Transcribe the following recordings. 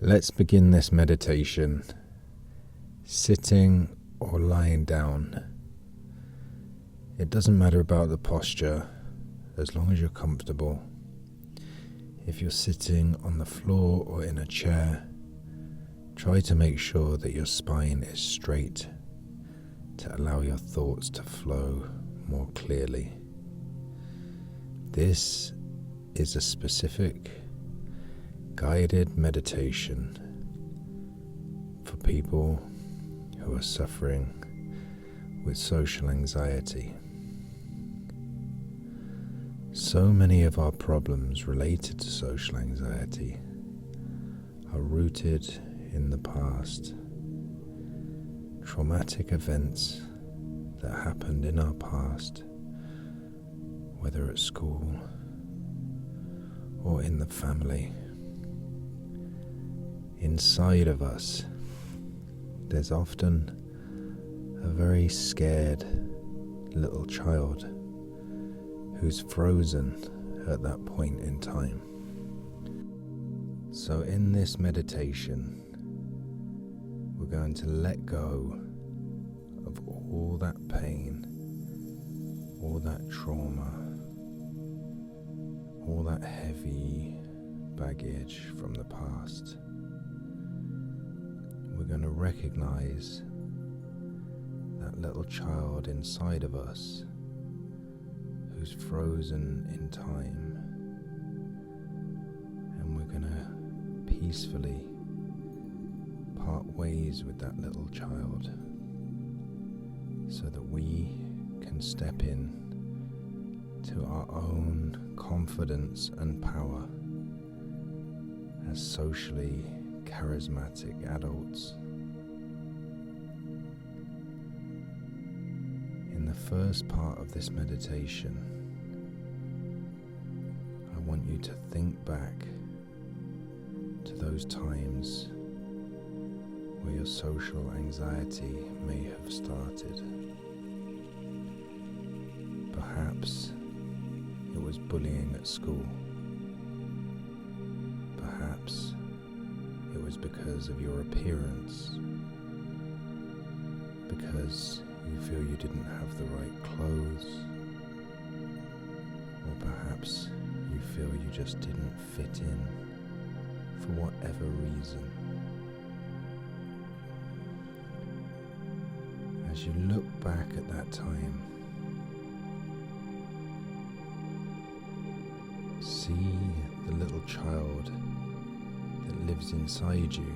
Let's begin this meditation sitting or lying down. It doesn't matter about the posture as long as you're comfortable. If you're sitting on the floor or in a chair, try to make sure that your spine is straight to allow your thoughts to flow more clearly. This is a specific guided meditation for people who are suffering with social anxiety. So many of our problems related to social anxiety are rooted in the past. Traumatic events that happened in our past, whether at school or in the family. Inside of us, there's often a very scared little child who's frozen at that point in time. So in this meditation, we're going to let go of all that pain, all that trauma, all that heavy baggage from the past. We're going to recognize that little child inside of us who's frozen in time, and we're going to peacefully part ways with that little child so that we can step in to our own confidence and power as socially charismatic adults. In the first part of this meditation, I want you to think back to those times where your social anxiety may have started. Perhaps it was bullying at school. Perhaps it was because of your appearance, because you feel you didn't have the right clothes, or perhaps you feel you just didn't fit in for whatever reason. As you look back at that time, see the little child that lives inside you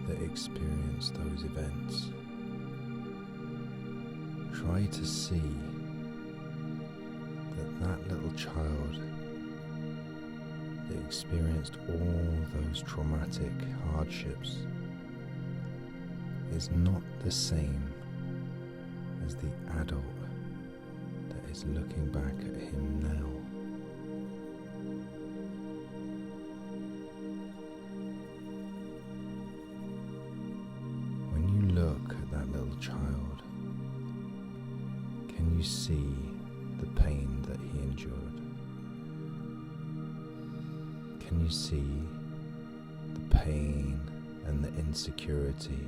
that experienced those events. Try to see that little child that experienced all those traumatic hardships is not the same as the adult that is looking back at him now. Look at that little child. Can you see the pain that he endured? Can you see the pain and the insecurity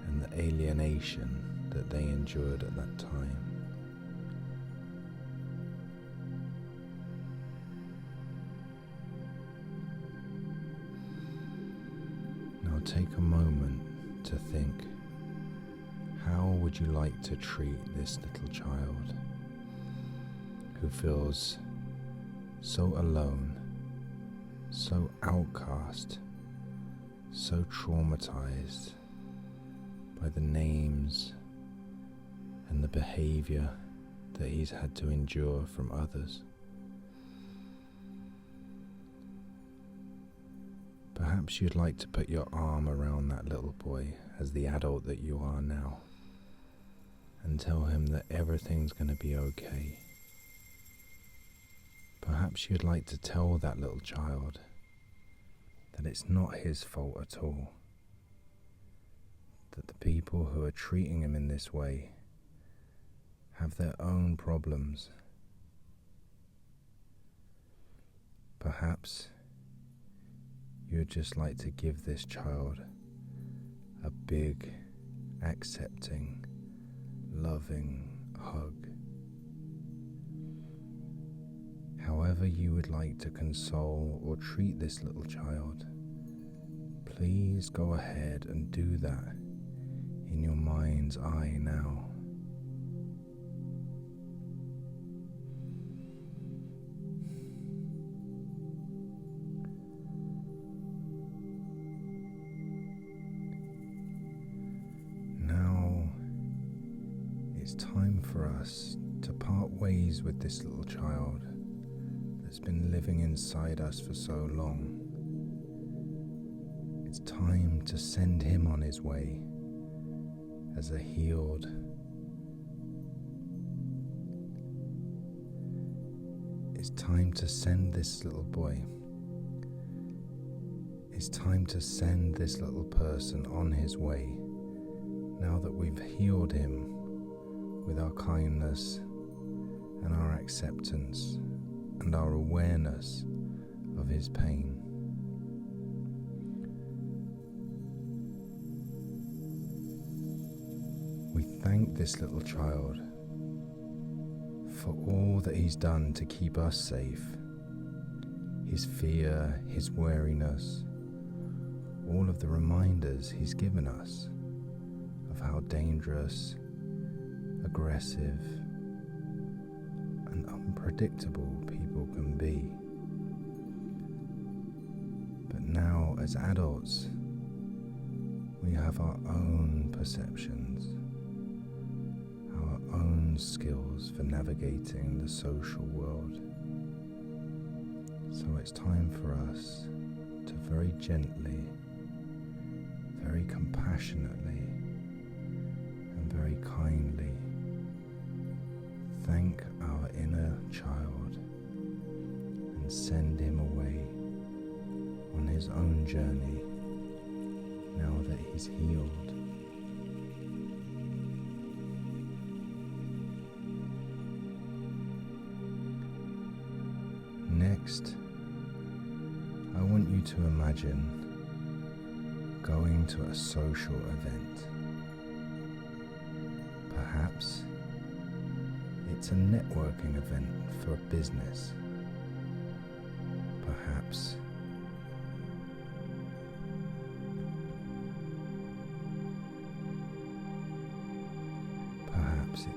and the alienation that they endured at that time? Now take a moment to think, how would you like to treat this little child who feels so alone, so outcast, so traumatized by the names and the behavior that he's had to endure from others? Perhaps you'd like to put your arm around that little boy as the adult that you are now and tell him that everything's going to be okay. Perhaps you'd like to tell that little child that it's not his fault at all, that the people who are treating him in this way have their own problems. Perhaps you would just like to give this child a big, accepting, loving hug. However you would like to console or treat this little child, please go ahead and do that in your mind's eye now. Now it's time for us to part ways with this little child that's been living inside us for so long. It's time to send him on his way as a healed, it's time to send this little boy, it's time to send this little person on his way now that we've healed him with our kindness and our acceptance and our awareness of his pain. We thank this little child for all that he's done to keep us safe, his fear, his wariness, all of the reminders he's given us of how dangerous, aggressive, and unpredictable people can be. But now, as adults, we have our own perceptions, our own skills for navigating the social world. So it's time for us to very gently, very compassionately, and very kindly thank our inner child and send him away on his own journey now that he's healed. Next, I want you to imagine going to a social event. Perhaps it's a networking event for a business. Perhaps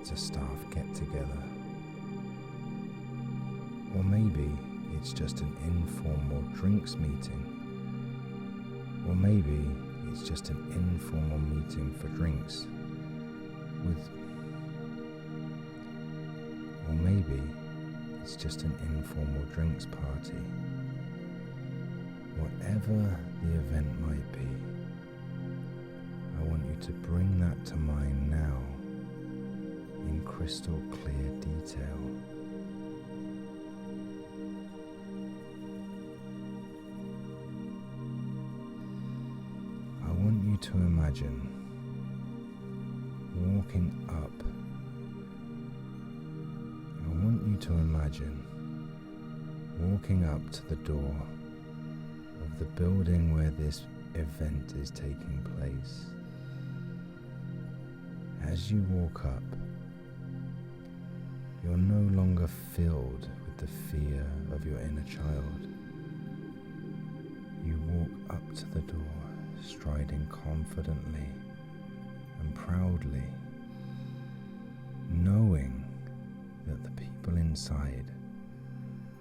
it's a staff get-together. Or maybe it's just an informal drinks meeting. Or maybe it's just an informal meeting for drinks or maybe it's just an informal drinks party. Whatever the event might be, I want you to bring that to mind now in crystal clear detail. I want you to imagine walking up. I want you to imagine walking up to the door of the building where this event is taking place. As you walk up, you're no longer filled with the fear of your inner child. You walk up to the door, striding confidently and proudly, knowing that the people inside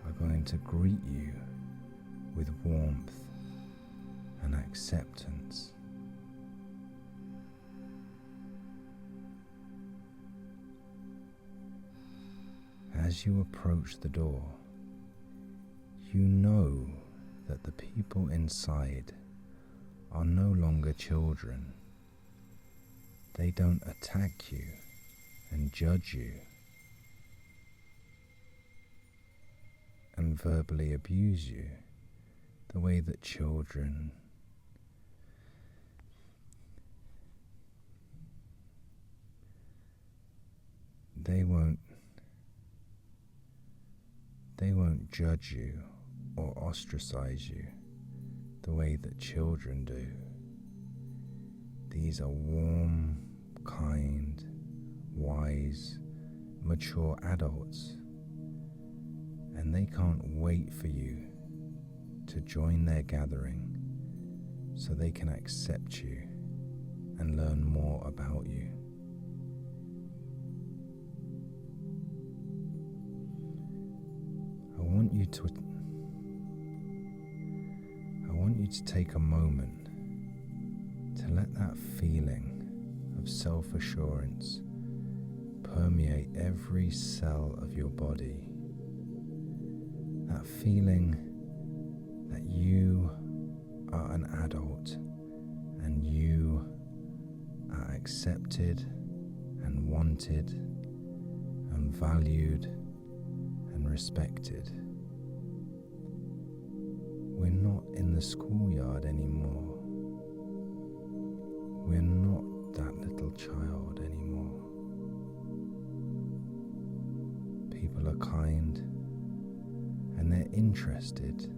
are going to greet you with warmth and acceptance. As you approach the door, you know that the people inside are no longer children. They don't attack you and judge you and verbally abuse you the way that children they won't judge you or ostracize you the way that children do. These are warm, kind, wise, mature adults, and they can't wait for you to join their gathering so they can accept you and learn more about you. I want you to take a moment to let that feeling of self-assurance permeate every cell of your body. That feeling that you are an adult and you are accepted and wanted and valued and respected. We're not in the schoolyard anymore. We're not that little child anymore. People are kind and they're interested.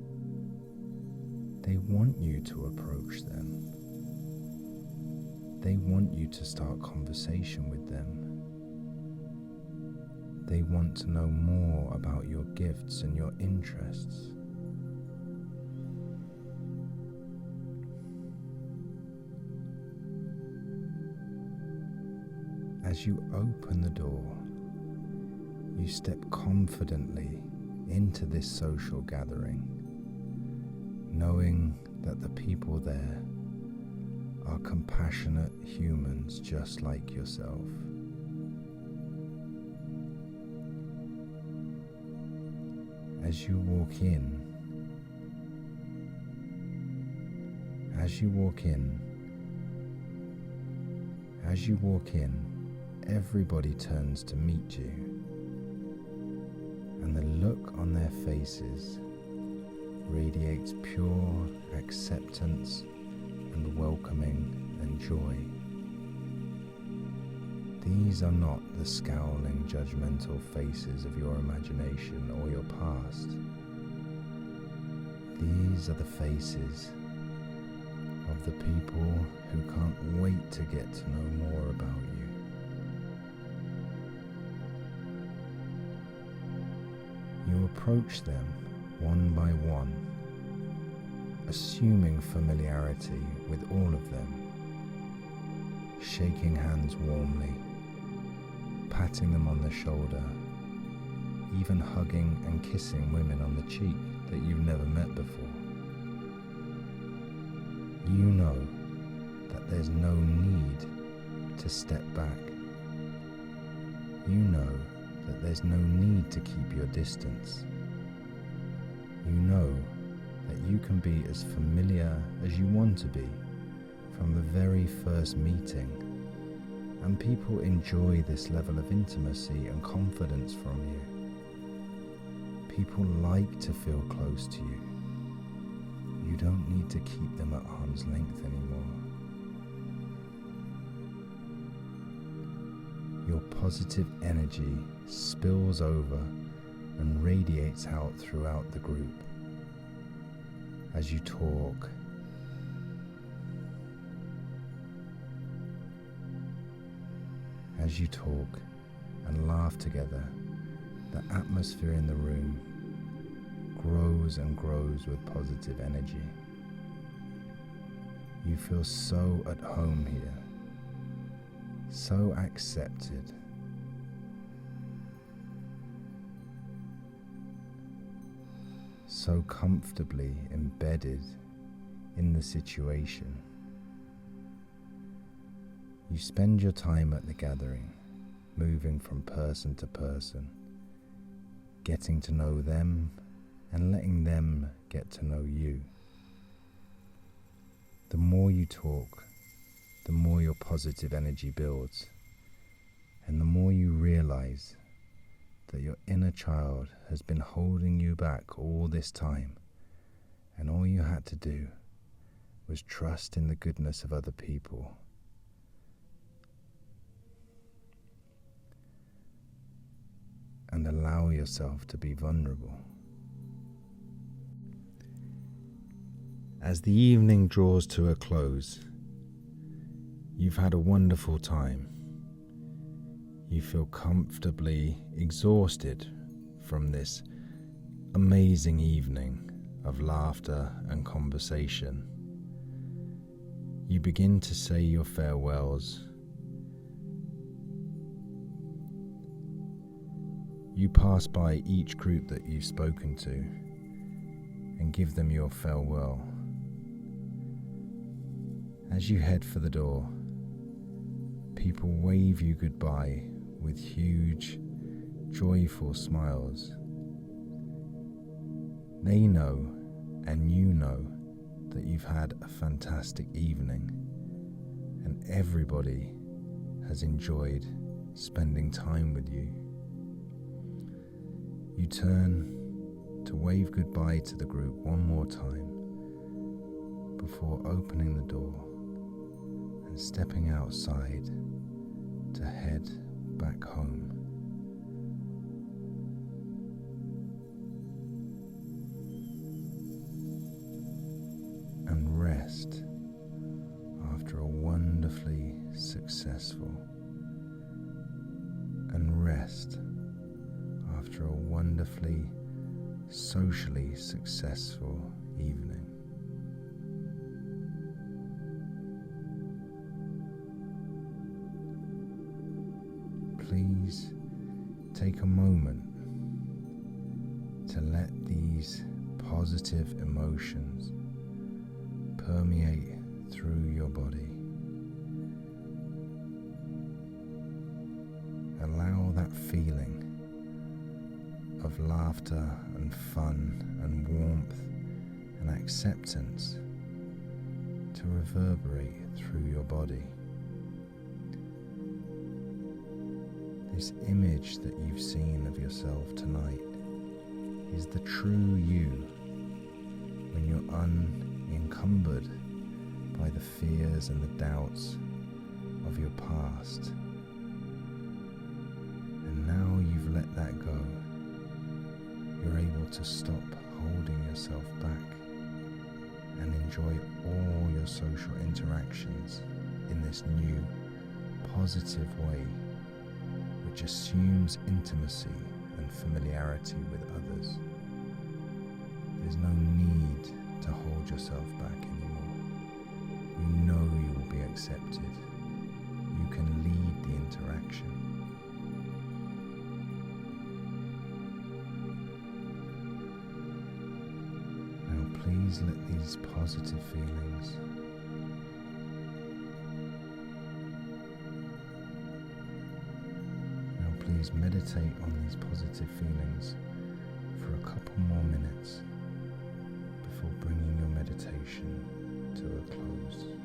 They want you to approach them. They want you to start conversation with them. They want to know more about your gifts and your interests. As you open the door, you step confidently into this social gathering, knowing that the people there are compassionate humans just like yourself. As you walk in, everybody turns to meet you, and the look on their faces radiates pure acceptance and welcoming and joy. These are not the scowling, judgmental faces of your imagination or your past. These are the faces of the people who can't wait to get to know more about you. You approach them one by one, assuming familiarity with all of them, shaking hands warmly, patting them on the shoulder, even hugging and kissing women on the cheek that you've never met before. You know that there's no need to step back. You know that there's no need to keep your distance. You know that you can be as familiar as you want to be from the very first meeting, and people enjoy this level of intimacy and confidence from you. People like to feel close to you. You don't need to keep them at arm's length anymore. Your positive energy spills over and radiates out throughout the group. As you talk, and laugh together, the atmosphere in the room grows and grows with positive energy. You feel so at home here, so accepted. So comfortably embedded in the situation. You spend your time at the gathering, moving from person to person, getting to know them and letting them get to know you. The more you talk, the more your positive energy builds, and the more you realize that your inner child has been holding you back all this time, and all you had to do was trust in the goodness of other people. And allow yourself to be vulnerable. As the evening draws to a close, you've had a wonderful time. You feel comfortably exhausted from this amazing evening of laughter and conversation. You begin to say your farewells. You pass by each group that you've spoken to and give them your farewell. As you head for the door, people wave you goodbye with huge, joyful smiles. They know, and you know, that you've had a fantastic evening, and everybody has enjoyed spending time with you. You turn to wave goodbye to the group one more time before opening the door and stepping outside to head back home. And rest after a wonderfully successful, and rest after a wonderfully socially successful evening. Please take a moment to let these positive emotions permeate through your body. Allow that feeling of laughter and fun and warmth and acceptance to reverberate through your body. This image that you've seen of yourself tonight is the true you when you're unencumbered by the fears and the doubts of your past. And now you've let that go. You're able to stop holding yourself back and enjoy all your social interactions in this new, positive way, which assumes intimacy and familiarity with others. There's no need to hold yourself back anymore. You know you will be accepted. You can lead the interaction. Now please let these positive feelings Please meditate on these positive feelings for a couple more minutes before bringing your meditation to a close.